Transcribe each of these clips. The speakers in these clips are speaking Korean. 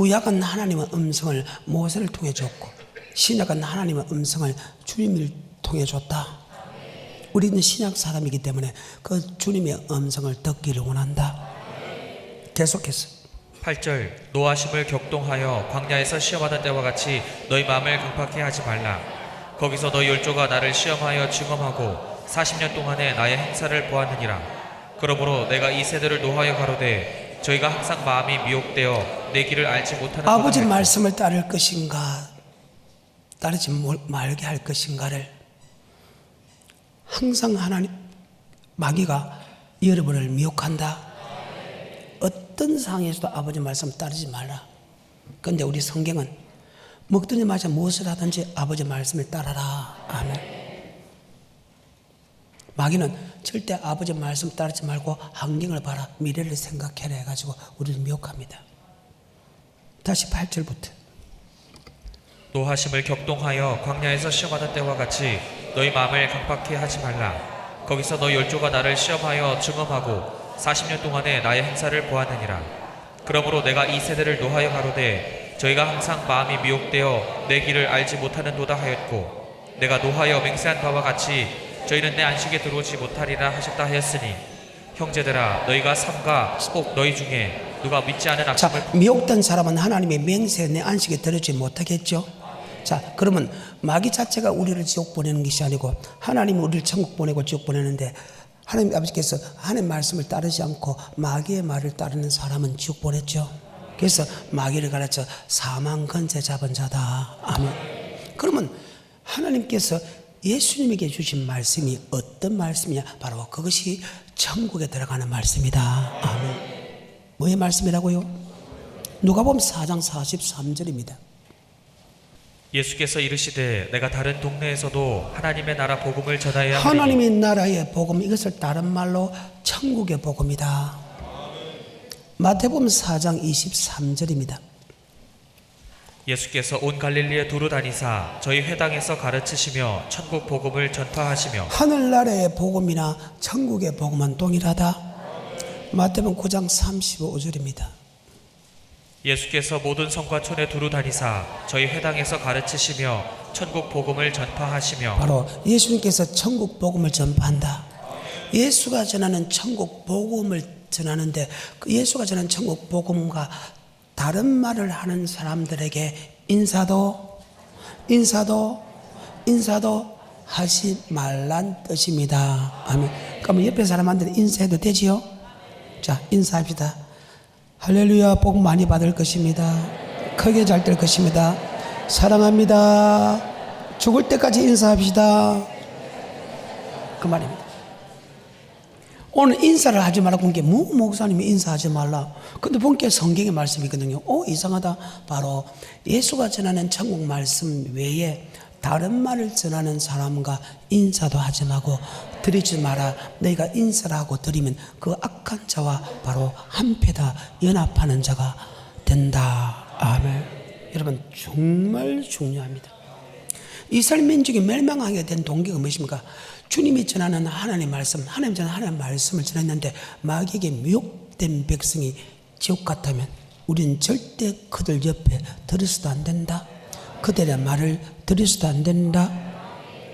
구약은 하나님의 음성을 모세를 통해 줬고 신약은 하나님의 음성을 주님을 통해 줬다. 우리는 신약 사람이기 때문에 그 주님의 음성을 듣기를 원한다. 계속해서 8절 노하심을 격동하여 광야에서 시험하던 때와 같이 너희 마음을 강팍해 하지 말라. 거기서 너희 열조가 나를 시험하여 증험하고 40년 동안에 나의 행사를 보았느니라. 그러므로 내가 이 세대를 노하여 가로되 저희가 항상 마음이 미혹되어 내 길을 알지 못하는 아버지 말씀을 따를 것인가 따르지 말게 할 것인가를 항상 하나님 마귀가 여러분을 미혹한다. 어떤 상황에서도 아버지 말씀 따르지 말라. 그런데 우리 성경은 먹든지 마시든지 무엇을 하든지 아버지 말씀을 따라라. 아멘. 마귀는 절대 아버지 말씀 따르지 말고 환경을 봐라, 미래를 생각해라 해가지고 우리를 미혹합니다. 다시 8절부터 노하심을 격동하여 광야에서 시험하던 때와 같이 너희 마음을 강팍해 하지 말라. 거기서 너희 열조가 나를 시험하여 증험하고 40년 동안에 나의 행사를 보았느니라. 그러므로 내가 이 세대를 노하여 가로되 저희가 항상 마음이 미혹되어 내 길을 알지 못하는도다 하였고 내가 노하여 맹세한 바와 같이 저희는 내 안식에 들어오지 못하리라 하셨다 하였으니 형제들아 너희가 삼가 꼭 너희 중에 누가 믿지 않은 악심을 미혹된 사람은 하나님의 맹세에 내 안식에 들어오지 못하겠죠. 자, 그러면 마귀 자체가 우리를 지옥 보내는 것이 아니고 하나님이 우리를 천국 보내고 지옥 보내는데 하나님 아버지께서 하나님 말씀을 따르지 않고 마귀의 말을 따르는 사람은 지옥 보냈죠. 그래서 마귀를 가르쳐 사망 건세 잡은 자다. 아멘. 그러면 하나님께서 예수님에게 주신 말씀이 어떤 말씀이냐? 바로 그것이 천국에 들어가는 말씀이다. 아멘. 뭐의 말씀이라고요? 누가복음 4장 43절입니다. 예수께서 이르시되 내가 다른 동네에서도 하나님의 나라 복음을 전하여야 하리니 하나님의 나라의 복음, 이것을 다른 말로 천국의 복음이다. 마태복음 4장 23절입니다. 예수께서 온 갈릴리에 두루 다니사 저희 회당에서 가르치시며 천국 복음을 전파하시며 하늘나라의 복음이나 천국의 복음은 동일하다. 마태복음 9장 35절입니다. 예수께서 모든 성과 촌에 두루 다니사 저희 회당에서 가르치시며 천국 복음을 전파하시며 바로 예수님께서 천국 복음을 전파한다. 예수가 전하는 천국 복음을 전하는데 그 예수가 전하는 천국 복음과 다른 말을 하는 사람들에게 인사도 하지 말란 뜻입니다. 아멘. 그러면 옆에 사람한테 인사해도 되지요? 자, 인사합시다. 할렐루야, 복 많이 받을 것입니다. 크게 잘 될 것입니다. 사랑합니다. 죽을 때까지 인사합시다. 그 말입니다. 오늘 인사를 하지 말라고 본 게 목사님이 인사하지 말라. 근데 본 게 성경의 말씀이거든요. 이상하다. 바로 예수가 전하는 천국 말씀 외에 다른 말을 전하는 사람과 인사도 하지 말고 드리지 마라. 너희가 인사를 하고 드리면 그 악한 자와 바로 한패다 연합하는 자가 된다. 아멘. 여러분 정말 중요합니다. 이스라엘 민족이 멸망하게 된 동기가 무엇입니까? 주님이 전하는 하나님의 말씀, 하나님 전하는 하나님의 말씀을 전했는데 마귀에게 미혹된 백성이 지옥 같다면 우리는 절대 그들 옆에 들어서도 안 된다. 그들의 말을 들어서도 안 된다.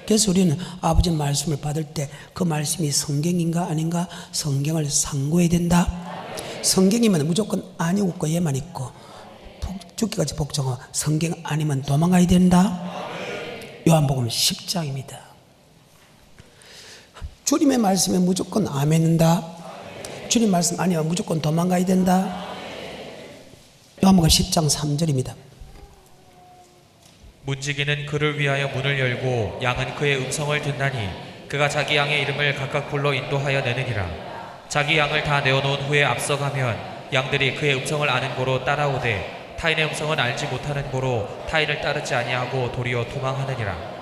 그래서 우리는 아버지 말씀을 받을 때 그 말씀이 성경인가 아닌가 성경을 상고해야 된다. 성경이면 무조건 아니 웃고 예만 있고 죽기까지 복종하고 성경 아니면 도망가야 된다. 요한복음 10장입니다. 주님의 말씀에 무조건 아멘한다. 주님 말씀 아니면 무조건 도망가야 된다. 요한복음 10장 3절입니다. 문지기는 그를 위하여 문을 열고 양은 그의 음성을 듣나니 그가 자기 양의 이름을 각각 불러 인도하여 내느니라. 자기 양을 다 내어놓은 후에 앞서가면 양들이 그의 음성을 아는 고로 따라오되 타인의 음성은 알지 못하는 고로 타인을 따르지 아니하고 도리어 도망하느니라.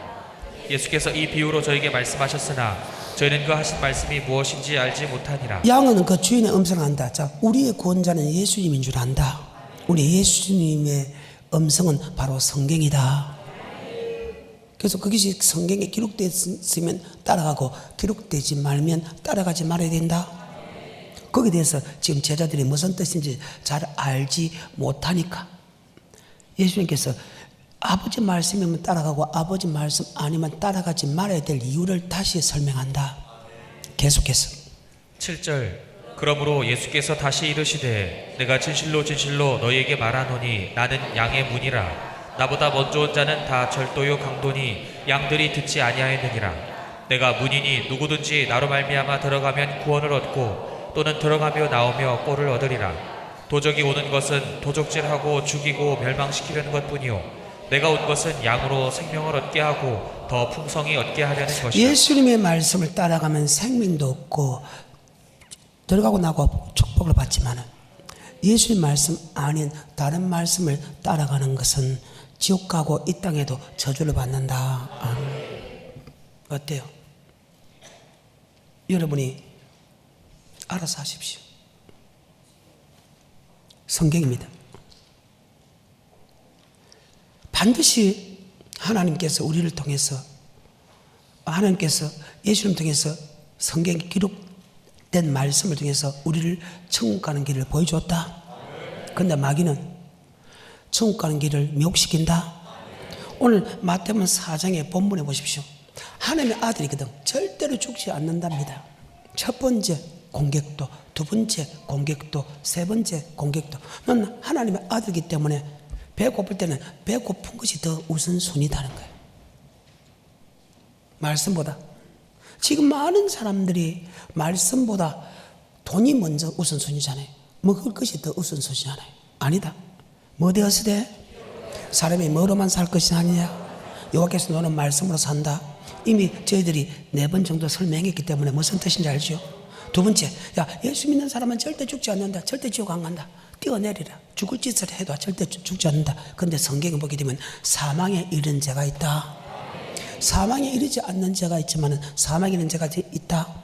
예수께서 이 비유로 저에게 말씀하셨으나 저희는 그 하신 말씀이 무엇인지 알지 못하니라. 양은 그 주인의 음성을 안다. 자, 우리의 구원자는 예수님인 줄 안다. 우리 예수님의 음성은 바로 성경이다. 그래서 그것이 성경에 기록되어 있으면 따라가고 기록되지 말면 따라가지 말아야 된다. 거기에 대해서 지금 제자들이 무슨 뜻인지 잘 알지 못하니까 예수님께서 아버지 말씀이면 따라가고 아버지 말씀 아니면 따라가지 말아야 될 이유를 다시 설명한다. 계속해서 7절 그러므로 예수께서 다시 이르시되 내가 진실로 진실로 너희에게 말하노니 나는 양의 문이라 나보다 먼저 온 자는 다 절도요 강도니 양들이 듣지 아니하였느니라. 내가 문이니 누구든지 나로 말미암아 들어가면 구원을 얻고 또는 들어가며 나오며 꼴을 얻으리라. 도적이 오는 것은 도적질하고 죽이고 멸망시키려는 것뿐이요 내가 온 것은 양으로 생명을 얻게 하고 더 풍성히 얻게 하려는 것이다. 예수님의 말씀을 따라가면 생명도 얻고 들어가고 나고 축복을 받지만 예수님 말씀 아닌 다른 말씀을 따라가는 것은 지옥 가고 이 땅에도 저주를 받는다. 어때요? 여러분이 알아서 하십시오. 성경입니다. 반드시 하나님께서 우리를 통해서 하나님께서 예수님 통해서 성경에 기록된 말씀을 통해서 우리를 천국 가는 길을 보여줬다. 그런데 마귀는 천국 가는 길을 미혹시킨다. 오늘 마태복음 4장의 본문에 보십시오. 하나님의 아들이거든 절대로 죽지 않는답니다. 첫 번째 공격도, 두 번째 공격도, 세 번째 공격도. 넌 하나님의 아들이기 때문에 배고플 때는 배고픈 것이 더 우선순위다는 거예요. 말씀보다. 지금 많은 사람들이 말씀보다 돈이 먼저 우선순위잖아요. 먹을 것이 더 우선순위잖아요. 아니다. 뭐 되었으되 사람이 뭐로만 살 것이 아니냐. 여호와께서 너는 말씀으로 산다. 이미 저희들이 4번 정도 설명했기 때문에 무슨 뜻인지 알죠? 두 번째, 야 예수 믿는 사람은 절대 죽지 않는다. 절대 지옥 안 간다. 뛰어내리라. 죽을 짓을 해도 절대 죽지 않는다. 그런데 성경을 보게 되면 사망에 이른 죄가 있다. 사망에 이르지 않는 죄가 있지만 사망에 이른 죄가 있다.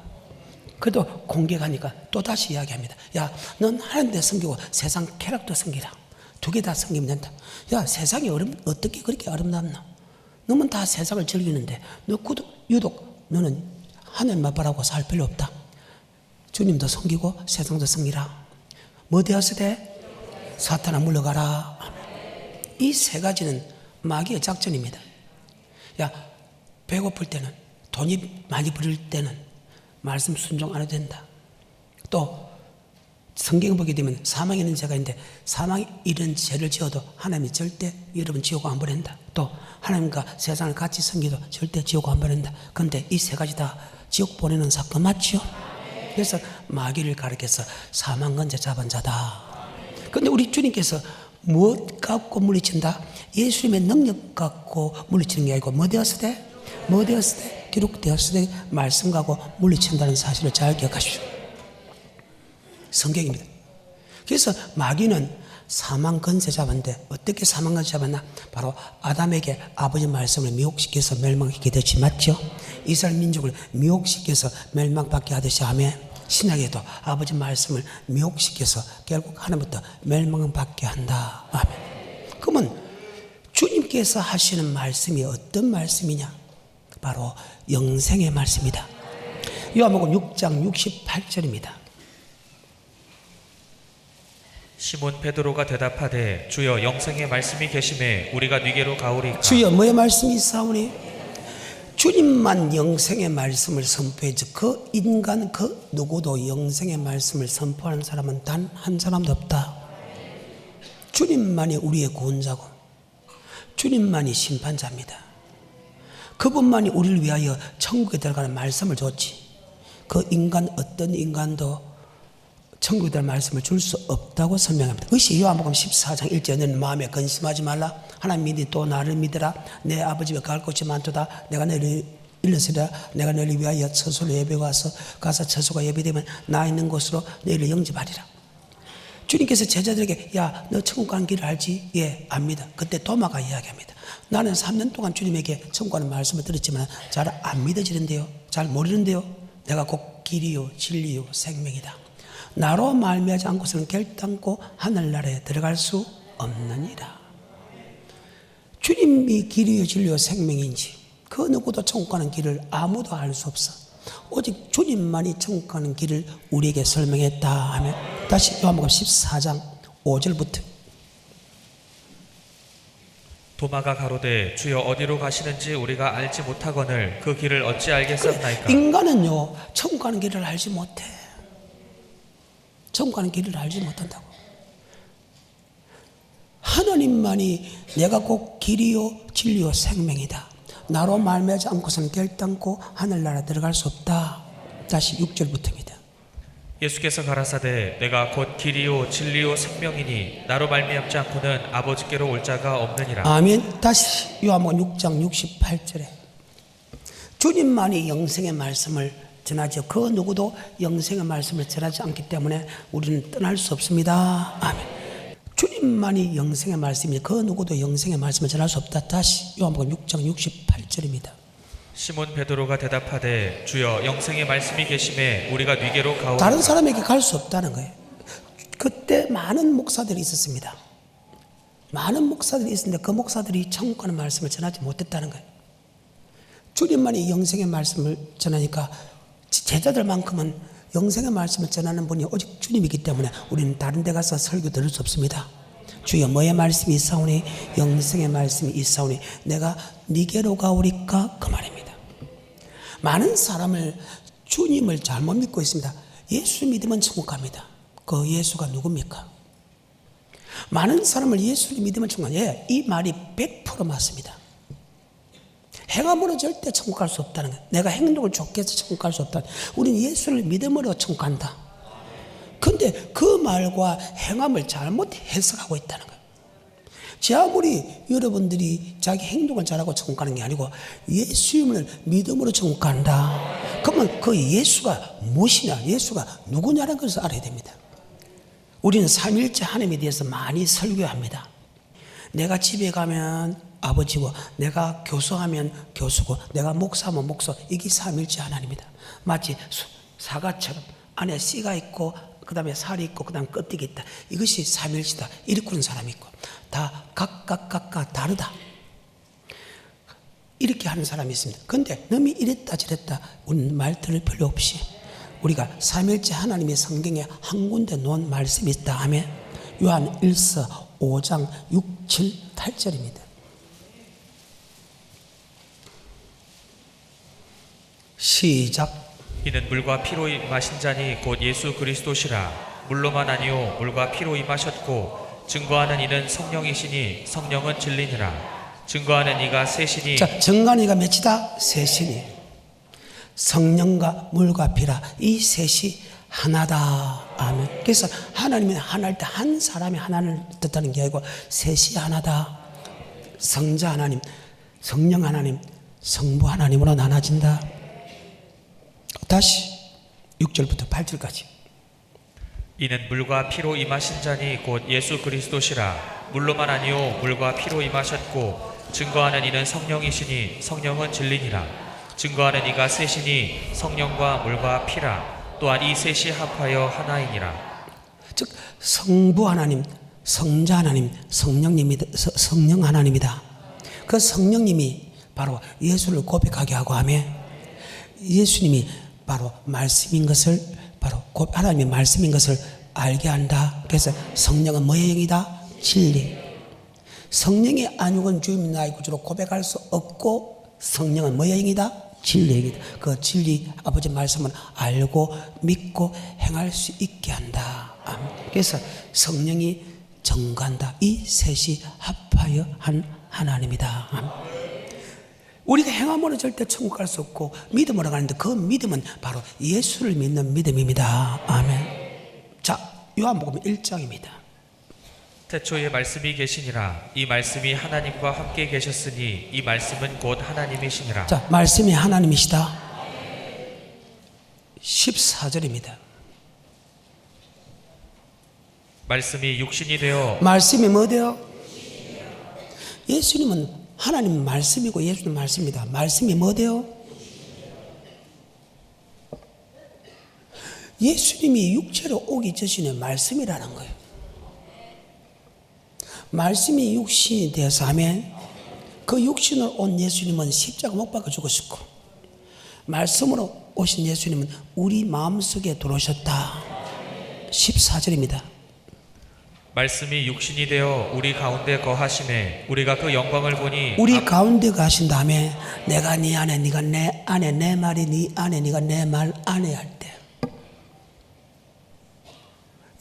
그래도 공격하니까 또다시 이야기합니다. 야, 넌 하나님도 섬기고 세상 쾌락도 섬기라. 두 개 다 섬기면 된다. 야, 세상이 어떻게 그렇게 아름답나? 너는 다 세상을 즐기는데 너 유독 너는 하늘만 바라고 살 필요 없다. 주님도 섬기고 세상도 섬기라. 뭐 되었으되 사탄아 물러가라. 이 세 가지는 마귀의 작전입니다. 야, 배고플 때는 돈이 많이 부릴 때는 말씀 순종 안 해도 된다. 또 성경 보게 되면 사망에 있는 죄가 있는데 사망에 이런 죄를 지어도 하나님이 절대 여러분 지옥 안 보낸다. 또 하나님과 세상을 같이 섬기도 절대 지옥 안 보낸다. 그런데 이 세 가지 다 지옥 보내는 사건 맞죠? 그래서 마귀를 가리켜서 사망건재 잡은 자다. 그런데 우리 주님께서 무엇 갖고 물리친다? 예수님의 능력 갖고 물리치는 게 아니고 뭐 되었으되? 뭐 되었으되? 기록되었으되 말씀 갖고 물리친다는 사실을 잘 기억하십시오. 성경입니다. 그래서 마귀는 사망건재 잡았는데 어떻게 사망건재 잡았나? 바로 아담에게 아버지 말씀을 미혹시켜서 멸망시키게 됐지 맞죠? 이스라엘 민족을 미혹시켜서 멸망받게 하듯이 하며 신약에도 아버지 말씀을 미혹시켜서 결국 하나님부터 멸망받게 한다. 아멘. 그러면 주님께서 하시는 말씀이 어떤 말씀이냐? 바로 영생의 말씀이다. 요한복음 6장 68절입니다. 시몬 베드로가 대답하되 주여 영생의 말씀이 계심에 우리가 네게로 가오리까. 주여 뭐의 말씀이 있사오니? 주님만 영생의 말씀을 선포해줘. 그 인간 그 누구도 영생의 말씀을 선포하는 사람은 단 한 사람도 없다. 주님만이 우리의 구원자고 주님만이 심판자입니다. 그분만이 우리를 위하여 천국에 들어가는 말씀을 줬지. 그 인간 어떤 인간도 천국에 대한 말씀을 줄 수 없다고 설명합니다. 그것이 요한복음 14장 1절에 너는 마음에 근심하지 말라. 하나님 믿으니 또 나를 믿으라. 내 아버지 집에 갈 곳이 많도다. 내가 너를 일러서리라. 내가 너를 위하여 처소로 예배에 가서 처소가 예배되면 나 있는 곳으로 너희를 영접하리라. 주님께서 제자들에게 야, 너 천국 가는 길을 알지? 예, 압니다. 그때 도마가 이야기합니다. 나는 3년 동안 주님에게 천국 가는 말씀을 들었지만 잘 안 믿어지는데요. 잘 모르는데요. 내가 곧 길이요 진리요 생명이다. 나로 말미암지 않고서는 결단코 하늘나라에 들어갈 수 없느니라. 주님이 길이요 진리요 생명인지 그 누구도 천국 가는 길을 아무도 알 수 없어. 오직 주님만이 천국 가는 길을 우리에게 설명했다 하면 다시 요한복음 14장 5절부터 도마가 가로되 주여 어디로 가시는지 우리가 알지 못하거늘 그 길을 어찌 알겠사옵나이까. 인간은요 천국 가는 길을 알지 못해. 천국 가는 길을 알지 못한다고. 하나님만이 내가 곧 길이요 진리요 생명이다. 나로 말미암지 않고서는 결단코 하늘나라 들어갈 수 없다. 다시 6절부터입니다. 예수께서 가라사대 내가 곧 길이요 진리요 생명이니 나로 말미암지 않고는 아버지께로 올 자가 없느니라. 아멘. 다시 요한복음 6장 68절에 주님만이 영생의 말씀을 전하죠. 그 누구도 영생의 말씀을 전하지 않기 때문에 우리는 떠날 수 없습니다. 아멘. 주님만이 영생의 말씀이니 그 누구도 영생의 말씀을 전할 수 없다. 다시 요한복음 6장 68절입니다. 시몬 베드로가 대답하되 주여 영생의 말씀이 계심에 우리가 네게로 가오리까. 다른 사람에게 갈 수 없다는 거예요. 그때 많은 목사들이 있었습니다. 많은 목사들이 있었는데 그 목사들이 천국 가는 말씀을 전하지 못했다는 거예요. 주님만이 영생의 말씀을 전하니까 제자들만큼은 영생의 말씀을 전하는 분이 오직 주님이기 때문에 우리는 다른 데 가서 설교 들을 수 없습니다. 주여 뭐의 말씀이 있사오니 영생의 말씀이 있사오니 내가 네게로 가오리까 그 말입니다. 많은 사람을 주님을 잘못 믿고 있습니다. 예수 믿으면 천국 갑니다. 그 예수가 누굽니까? 많은 사람을 예수를 믿으면 천국 갑니다. 예, 이 말이 100% 맞습니다. 행함으로 절대 천국 갈 수 없다는 거예요. 내가 행동을 좋게 해서 천국 갈 수 없다. 우리는 예수를 믿음으로 천국 간다. 근데 그 말과 행함을 잘못 해석하고 있다는 거예요. 제 아무리 여러분들이 자기 행동을 잘하고 천국 가는 게 아니고 예수님을 믿음으로 천국 간다. 그러면 그 예수가 무엇이냐, 예수가 누구냐는 것을 알아야 됩니다. 우리는 삼일째 하나님에 대해서 많이 설교합니다. 내가 집에 가면 아버지고, 내가 교수하면 교수고, 내가 목사하면 목사. 이게 삼일째 하나님이다. 마치 사과처럼 안에 씨가 있고 그 다음에 살이 있고 그 다음에 껍데기 있다. 이것이 삼일체다. 일꾼 사람이 있고 다 각각 다르다. 이렇게 하는 사람이 있습니다. 그런데 너무 이랬다 저랬다 우리는 말 들을 필요 없이 우리가 삼일째 하나님의 성경에 한 군데 놓은 말씀이 있다 하면 요한 1서 5장 6, 7, 8절입니다. 시작. 이는 물과 피로 마신 자니 곧 예수 그리스도시라. 물로만 아니요 물과 피로 임하셨고 증거하는 이는 성령이시니 성령은 진리니라. 증거하는 이가 셋이니. 자, 증거하는 이가 몇이다? 셋이니 성령과 물과 피라 이 셋이 하나다. 아멘. 그래서 하나님은 하나일 때 한 사람이 하나를 뜻하는 게 아니고 셋이 하나다. 성자 하나님, 성령 하나님, 성부 하나님으로 나눠진다. 다시 6절부터 8절까지. 이는 물과 피로 임하신 자니 곧 예수 그리스도시라. 물로만 아니요 물과 피로 임하셨고 증거하는 이는 성령이시니 성령은 진리니라. 증거하는 이가 셋이니 성령과 물과 피라. 또한 이 셋이 합하여 하나이니라. 즉 성부 하나님, 성자 하나님, 성령 하나님이다. 그 성령님이 바로 예수를 고백하게 하고 하며 예수님이 바로 말씀인 것을 바로 하나님의 말씀인 것을 알게 한다. 그래서 성령은 뭐의 영이다? 진리. 성령이 아니고는 주님 나의 구주로 고백할 수 없고 성령은 뭐의 영이다? 진리의 영이다. 그 진리 아버지 말씀은 알고 믿고 행할 수 있게 한다. 그래서 성령이 정관다. 이 셋이 합하여 한 하나님이다. 우리가 행함으로 절대 천국 갈 수 없고 믿음으로 가는데 그 믿음은 바로 예수를 믿는 믿음입니다. 아멘. 자, 요한복음 1장입니다. 태초에 말씀이 계시니라. 이 말씀이 하나님과 함께 계셨으니 이 말씀은 곧 하나님이시니라. 자, 말씀이 하나님이시다. 14절입니다. 말씀이 육신이 되어. 말씀이 뭐 되어? 예수님은 하나님 말씀이고 예수님 말씀입니다. 말씀이 뭐 되어? 예수님이 육체로 오기 전에 말씀이라는 거예요. 말씀이 육신이 되어서 하면 그 육신으로 온 예수님은 십자가 못 박아 죽으셨고 말씀으로 오신 예수님은 우리 마음속에 들어오셨다. 14절입니다. 말씀이 육신이 되어 우리 가운데 거하심에 우리가 그 영광을 보니 우리 가운데 가신 다음에 내가 네 안에 네가 내 안에 내 말이 네 안에 네가 내 말 안에 할 때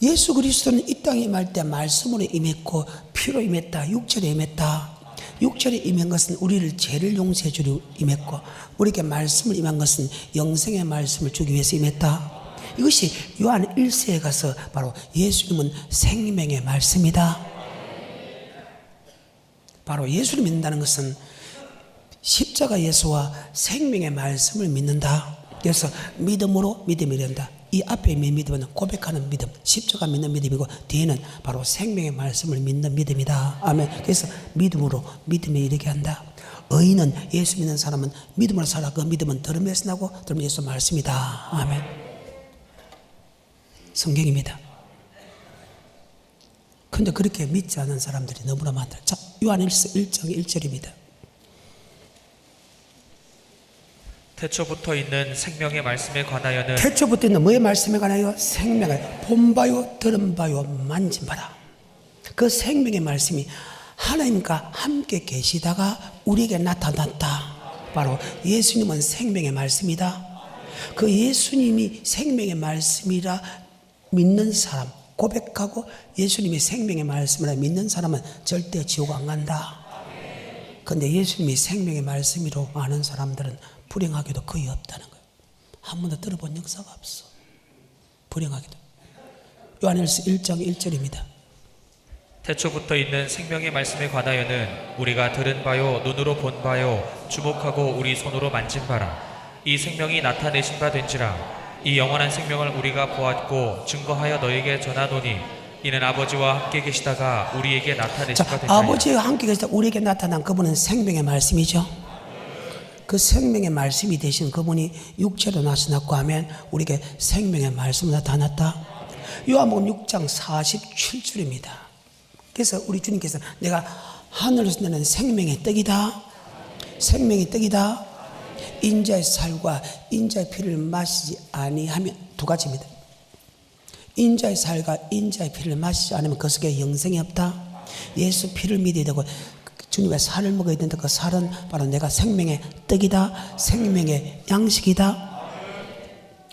예수 그리스도는 이 땅에 임할 때 말씀으로 임했고 피로 임했다. 육체로 임했다. 육체로 임한 것은 우리를 죄를 용서해 주려 임했고 우리에게 말씀을 임한 것은 영생의 말씀을 주기 위해서 임했다. 이것이 요한 1세에 가서 바로 예수님은 생명의 말씀이다. 바로 예수를 믿는다는 것은 십자가 예수와 생명의 말씀을 믿는다. 그래서 믿음으로 믿음이 된다. 이 앞에 있는 믿음은 고백하는 믿음, 십자가 믿는 믿음이고 뒤에는 바로 생명의 말씀을 믿는 믿음이다. 아멘. 그래서 믿음으로 믿음에 이르게 한다. 의인은 예수 믿는 사람은 믿음으로 살아. 그 믿음은 들음에서 나고 들음 예수 말씀이다. 아멘. 성경입니다. 근데 그렇게 믿지 않는 사람들이 너무나 많다. 자, 요한일서 1장 1절입니다. 태초부터 있는 생명의 말씀에 관하여는 태초부터 있는 뭐의 말씀에 관하여 생명을 본바요 들은바요 만진바라. 그 생명의 말씀이 하나님과 함께 계시다가 우리에게 나타났다. 바로 예수님은 생명의 말씀이다. 그 예수님이 생명의 말씀이라 믿는 사람, 고백하고 예수님이 생명의 말씀이라 믿는 사람은 절대 지옥 안 간다. 그런데 예수님이 생명의 말씀이로 아는 사람들은 불행하게도 거의 없다는 거예요. 한 번도 들어본 역사가 없어. 불행하게도. 요한일서 1장 1절입니다. 태초부터 있는 생명의 말씀에 관하여는 우리가 들은 바요 눈으로 본 바요 주목하고 우리 손으로 만진 바라. 이 생명이 나타내신 바 된지라. 이 영원한 생명을 우리가 보았고 증거하여 너에게 전하노니 이는 아버지와 함께 계시다가 우리에게 나타내신 바 된지라. 아버지와 함께 계시다 우리에게 나타난 그분은 생명의 말씀이죠. 그 생명의 말씀이 되신 그분이 육체로 나타났고 하면 우리에게 생명의 말씀으로 나타났다. 요한복음 6장 47절입니다. 그래서 우리 주님께서 내가 하늘에서 내는 생명의 떡이다. 생명의 떡이다. 인자의 살과 인자의 피를 마시지 아니하면 두 가지입니다. 인자의 살과 인자의 피를 마시지 않으면 그 속에 영생이 없다. 예수 피를 믿어야 되고 주님의 살을 먹어야 된다. 그 살은 바로 내가 생명의 떡이다. 생명의 양식이다.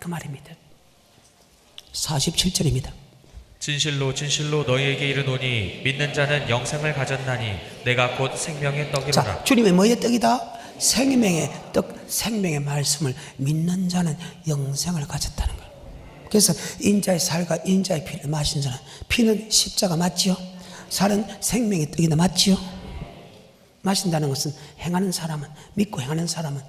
그 말입니다. 47절입니다. 진실로 진실로 너희에게 이르노니 믿는 자는 영생을 가졌나니 내가 곧 생명의 떡이로라. 자, 주님의 뭐의 떡이다? 생명의 떡, 생명의 말씀을 믿는 자는 영생을 가졌다는 거예요. 그래서 인자의 살과 인자의 피를 마신 자는, 피는 십자가 맞지요? 살은 생명의 떡이다 맞지요? 마신다는 것은 행하는 사람은, 믿고 행하는 사람은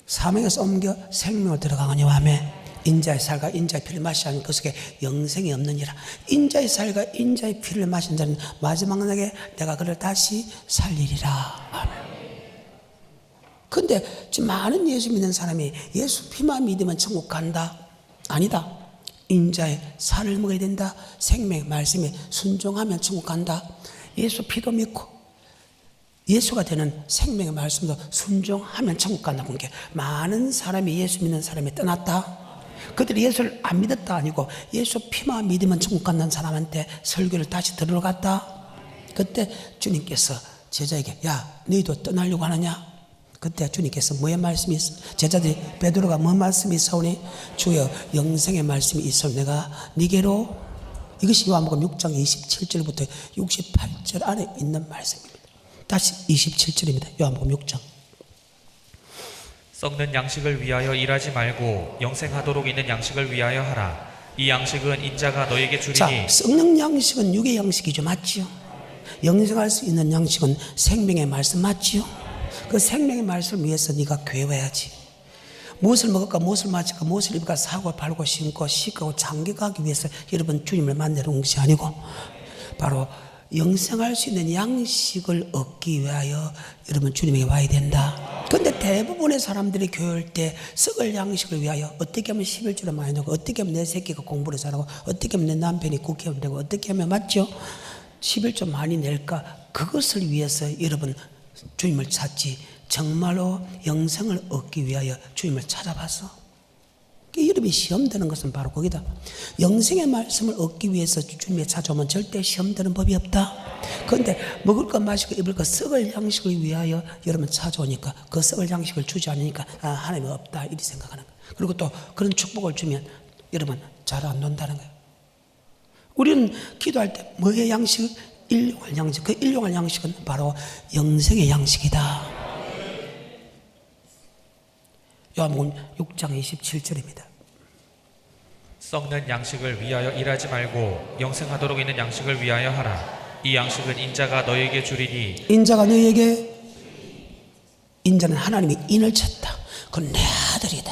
사명에서 옮겨 생명으로 들어가거니와 하며 인자의 살과 인자의 피를 마시지 않으면 그 속에 영생이 없느니라. 인자의 살과 인자의 피를 마신 자는 마지막 날에 내가 그를 다시 살리리라. 아멘. 근데 지금 많은 예수 믿는 사람이 예수 피만 믿으면 천국 간다. 아니다. 인자의 살을 먹어야 된다. 생명의 말씀에 순종하면 천국 간다. 예수 피도 믿고 예수가 되는 생명의 말씀도 순종하면 천국 간다. 보니까 많은 사람이 예수 믿는 사람이 떠났다. 그들이 예수를 안 믿었다 아니고 예수 피만 믿으면 천국 간다는 사람한테 설교를 다시 들어갔다. 그때 주님께서 제자에게 야 너희도 떠나려고 하느냐? 그때 주님께서 뭐의 말씀이 있어? 제자들이 베드로가 뭐 말씀이 있어오니 주여 영생의 말씀이 있어 내가 니게로. 이것이 요한복음 6장 27절부터 68절 안에 있는 말씀입니다. 다시 27절입니다. 요한복음 6장. 썩는 양식을 위하여 일하지 말고 영생하도록 있는 양식을 위하여 하라. 이 양식은 인자가 너에게 주리니. 자, 썩는 양식은 육의 양식이죠. 맞지요? 영생할 수 있는 양식은 생명의 말씀 맞지요? 그 생명의 말씀을 위해서 네가 괴워야지. 무엇을 먹을까, 무엇을 마실까, 무엇을 입을까 사고 팔고 심고 씻고 장기가기 위해서 여러분 주님을 만나러 온 것이 아니고 바로 영생할 수 있는 양식을 얻기 위하여 여러분 주님에게 와야 된다. 그런데 대부분의 사람들이 교회 올 때 썩을 양식을 위하여 어떻게 하면 11조를 많이 내고 어떻게 하면 내 새끼가 공부를 잘하고 어떻게 하면 내 남편이 국회의원 되고 어떻게 하면 맞죠? 11조 많이 낼까? 그것을 위해서 여러분 주님을 찾지 정말로 영생을 얻기 위하여 주님을 찾아봤어? 여러분이 시험 드는 것은 바로 거기다. 영생의 말씀을 얻기 위해서 주님의 찾아오면 절대 시험 드는 법이 없다. 그런데 먹을 것 마실 것 입을 것 썩을 양식을 위하여 여러분 찾아오니까 그 썩을 양식을 주지 않으니까 하나님은 없다 이렇게 생각하는 거예요. 그리고 또 그런 축복을 주면 여러분 잘 안 논다는 거예요. 우리는 기도할 때 뭐의 양식? 일용할 양식. 그 일용할 양식은 바로 영생의 양식이다. 요한복음 6장 27절입니다. 썩는 양식을 위하여 일하지 말고 영생하도록 있는 양식을 위하여 하라. 이 양식은 인자가 너에게 주리니 인자가 너에게 인자는 하나님이 인을 쳤다. 그건 내 아들이다.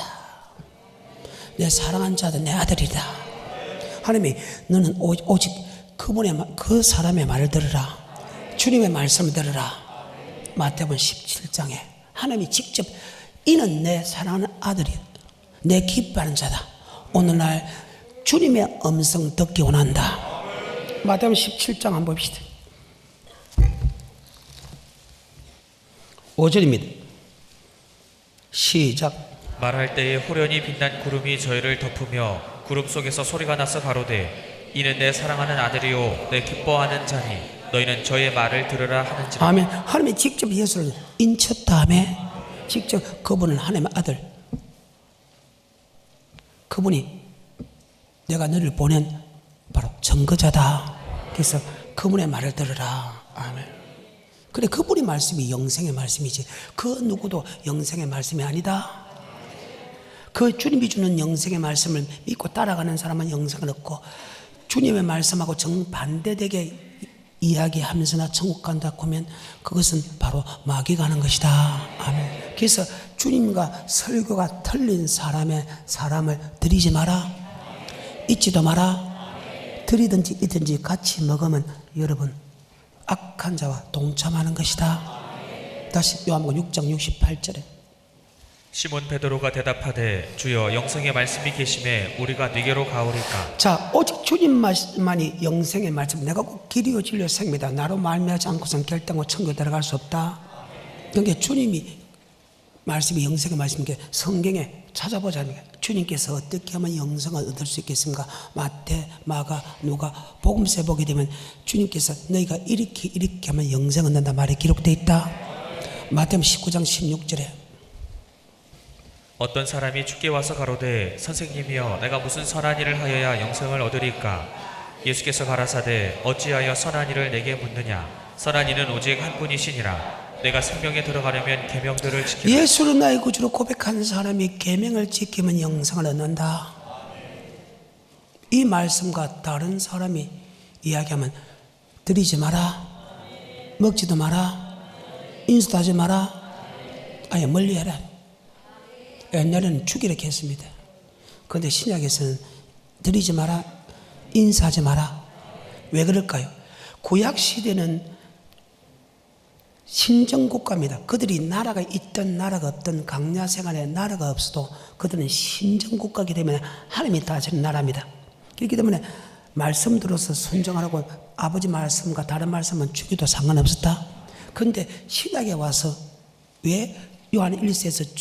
내 사랑한 자도 내 아들이다. 하나님이 너는 오직 그분의 그 사람의 말을 들으라. 주님의 말씀을 들으라. 마태복음 17장에 하나님이 직접 이는 내 사랑하는 아들이 내 기뻐하는 자다. 오늘날 주님의 음성 듣기 원한다. 마태복음 17장 한번 봅시다. 5절입니다. 시작. 말할 때에 호련히 빛난 구름이 저희를 덮으며 구름 속에서 소리가 나서 가로되 이는 내 사랑하는 아들이요 내 기뻐하는 자니 너희는 저의 말을 들으라 하는지라. 아멘. 하나님이 직접 예수를 인쳤 다음에 직접 그분은 하나님의 아들, 그분이 내가 너를 보낸 바로 증거자다. 그래서 그분의 말을 들으라. 아멘. 그래, 그분의 말씀이 영생의 말씀이지 그 누구도 영생의 말씀이 아니다. 그 주님이 주는 영생의 말씀을 믿고 따라가는 사람은 영생을 얻고, 주님의 말씀하고 정반대되게 이야기하면서나 천국 간다 하면 그것은 바로 마귀가 하는 것이다. 아멘. 그래서 주님과 설교가 틀린 사람을 드리지 마라. 잊지도 마라. 드리든지 잊든지 같이 먹으면 여러분 악한 자와 동참하는 것이다. 다시 요한복음 6장 68절에 시몬 베드로가 대답하되 주여 영생의 말씀이 계심에 우리가 네게로 가오리까. 자, 오직 주님만이 영생의 말씀, 내가 꼭 길이요 진리요 생명이다. 나로 말미암지 않고선 결단코 천국에 들어갈 수 없다. 그러니까 주님이 말씀이 영생의 말씀이니까 성경에 찾아보자는 거예요. 주님께서 어떻게 하면 영생을 얻을 수 있겠습니까? 마태, 마가, 누가 복음서에 보게 되면 주님께서 너희가 이렇게 하면 영생을 얻는다 말이 기록되어 있다. 마태복음 19장 16절에 어떤 사람이 주께 와서 가로되 선생님이여 내가 무슨 선한 일을 하여야 영생을 얻으리까. 예수께서 가라사대 어찌하여 선한 일을 내게 묻느냐. 선한 이는 오직 한 분이시니라. 내가 생명에 들어가려면 계명들을 지키라. 예수를 나의 구주로 고백하는 사람이 계명을 지키면 영생을 얻는다. 이 말씀과 다른 사람이 이야기하면 드리지 마라, 먹지도 마라, 인수도 하지 마라, 아예 멀리해라. 옛날에는 죽이라 했습니다. 그런데 신약에서는 드리지 마라, 인사하지 마라. 왜 그럴까요? 구약 시대는 신정국가입니다. 그들이 나라가 있든 나라가 없든 강야 생활에 나라가 없어도 그들은 신정국가이기 때문에 하나님이 다스리는 나라입니다. 그렇기 때문에 말씀 들어서 순종하라고 아버지 말씀과 다른 말씀은 죽여도 상관없었다. 그런데 신약에 와서 왜 요한 1서에서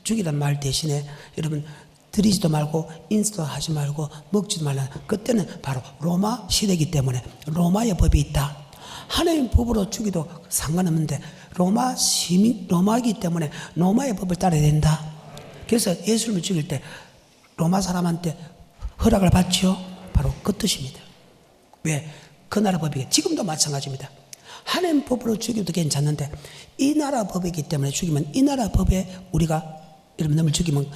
죽이란 말 대신에 여러분 드리지도 말고 인수도 하지 말고 먹지도 말라. 그때는 바로 로마 시대이기 때문에 로마의 법이 있다. 하나님 법으로 죽이도 상관없는데 로마이기 때문에 로마의 법을 따라야 된다. 그래서 예수를 죽일 때 로마 사람한테 허락을 받죠. 바로 그 뜻입니다. 왜? 그 나라 법이기. 지금도 마찬가지입니다. 하나님 법으로 죽여도 괜찮는데 이 나라 법이기 때문에 죽이면 이 나라 법에 우리가 여러분 놈을 죽이면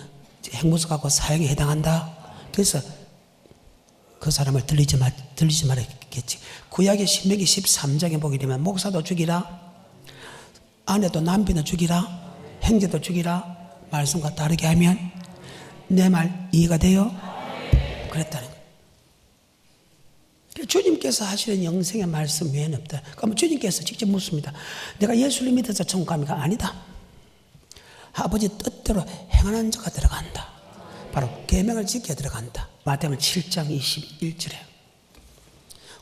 행무석하고 사형에 해당한다. 그래서 그 사람을 들리지 말았겠지. 구약의 신명기 13장에 보게 되면 목사도 죽이라, 아내도 남편도 죽이라, 형제도 죽이라 말씀과 다르게 하면 내 말 이해가 돼요? 그랬다는 거예요. 주님께서 하시는 영생의 말씀 외에는 없다. 그러면 주님께서 직접 묻습니다. 내가 예수를 믿어서 천국 갑니까? 아니다. 아버지 뜻대로 행하는 자가 들어간다. 바로 계명을 지켜 들어간다. 마태복음 7장 21절에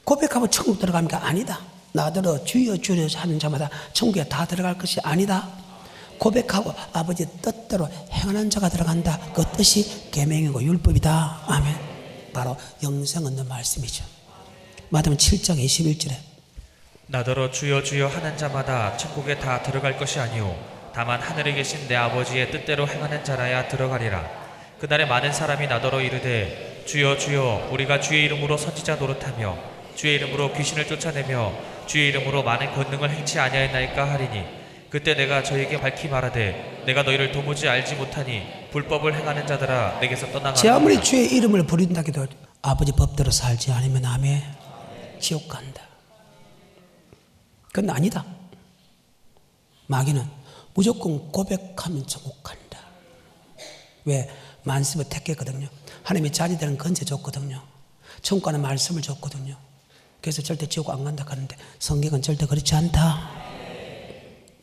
고백하고 천국 들어갑니까? 아니다. 나더러 주여 주여 하는 자마다 천국에 다 들어갈 것이 아니다. 고백하고 아버지 뜻대로 행하는 자가 들어간다. 그 뜻이 계명이고 율법이다. 아멘. 바로 영생 얻는 말씀이죠. 마태복음 7장 21절에 나더러 주여 주여 하는 자마다 천국에 다 들어갈 것이 아니오 다만 하늘에 계신 내 아버지의 뜻대로 행하는 자라야 들어가리라. 그날에 많은 사람이 나더러 이르되 주여 주여 우리가 주의 이름으로 선지자 노릇하며 주의 이름으로 귀신을 쫓아내며 주의 이름으로 많은 권능을 행치 아니하였나이까 하리니 그때 내가 저에게 밝히 말하되 내가 너희를 도무지 알지 못하니 불법을 행하는 자들아 내게서 떠나가라. 제 아무리 주의 이름을 부린다 해도 아버지 법대로 살지 않으면 아멘 지옥 간다. 그건 아니다. 마귀는 무조건 고백하면 천국 간다. 왜? 만습을 택했거든요. 하나님이 자리되는 건재 줬거든요. 천국 가는 말씀을 줬거든요. 그래서 절대 지옥 안 간다 하는데 성경은 절대 그렇지 않다.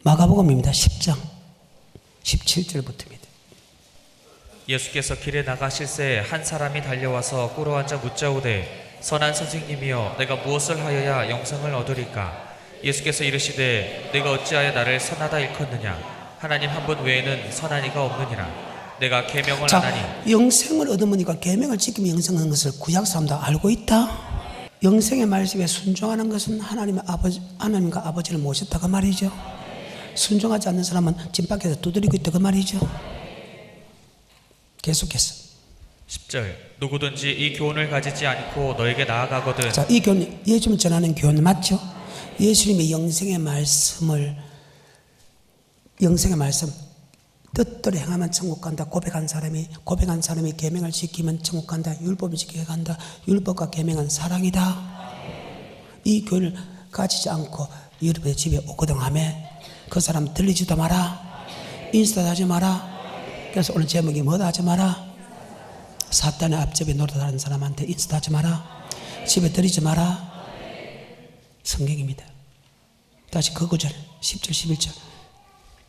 마가복음입니다. 10장 17절부터입니다. 예수께서 길에 나가실새 한 사람이 달려와서 꿇어앉아 묻자오되 선한 선생님이여 내가 무엇을 하여야 영생을 얻으리까? 예수께서 이르시되 내가 어찌하여 나를 선하다 일컫느냐? 하나님 한 분 외에는 선한 이가 없느니라. 내가 계명을 안 하니 영생을 얻으니까 계명을 지키면 영생을 얻는 것을 구약 사람도 알고 있다. 영생의 말씀에 순종하는 것은 하나님과 아버지를 모셨다 그 말이죠. 순종하지 않는 사람은 집 밖에서 두드리고 있다 그 말이죠. 계속해서 10절 누구든지 이 교훈을 가지지 않고 너에게 나아가거든. 자, 이 교훈 예수님 전하는 교훈 맞죠? 예수님의 영생의 말씀 뜻대로 행하면 천국 간다. 고백한 사람이 계명을 지키면 천국 간다. 율법을 지키게 간다. 율법과 계명은 사랑이다. 이 교훈을 가지지 않고 여러분의 집에 오거든 하면 그 사람 들리지도 마라. 인스타도 하지 마라. 그래서 오늘 제목이 뭐다 하지 마라. 사탄의 앞집에 노릇하는 사람한테 인스타 하지 마라. 집에 들이지 마라. 성경입니다. 다시 그 구절 10절 11절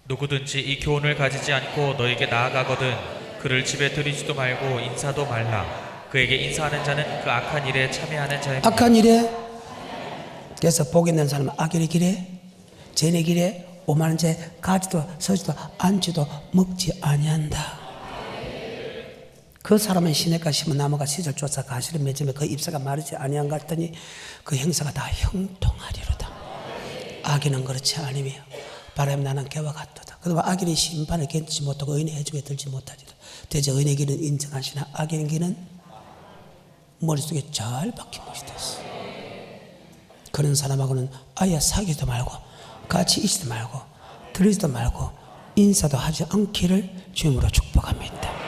누구든지 이 교훈을 가지지 않고 너에게 나아가거든 그를 집에 들이지도 말고 인사도 말라. 그에게 인사하는 자는 그 악한 일에 참여하는 자입니다. 악한 일에 그래서 복 있는 사람은 악의 길에 죄의 길에 오만한 죄 가지도 서지도 앉지도 먹지 아니한다. 그 사람은 시냇가 심은 나무가 시절 쫓아 가시를 맺으며 그 잎사가 마르지 아니한 것 같더니 그 형사가 다 형통하리로다. 악인은 그렇지 않으며 바람이 나는 개와 같도다. 그러나 악인의 심판을 견디지 못하고 의인의 해중에 들지 못하리라. 대저 의인의 길은 인정하시나 악인의 길은 머릿속에 잘 박힌 것이 됐어. 그런 사람하고는 아예 사귀지도 말고 같이 있지도 말고 들리지도 말고 인사도 하지 않기를 주님으로 축복합니다.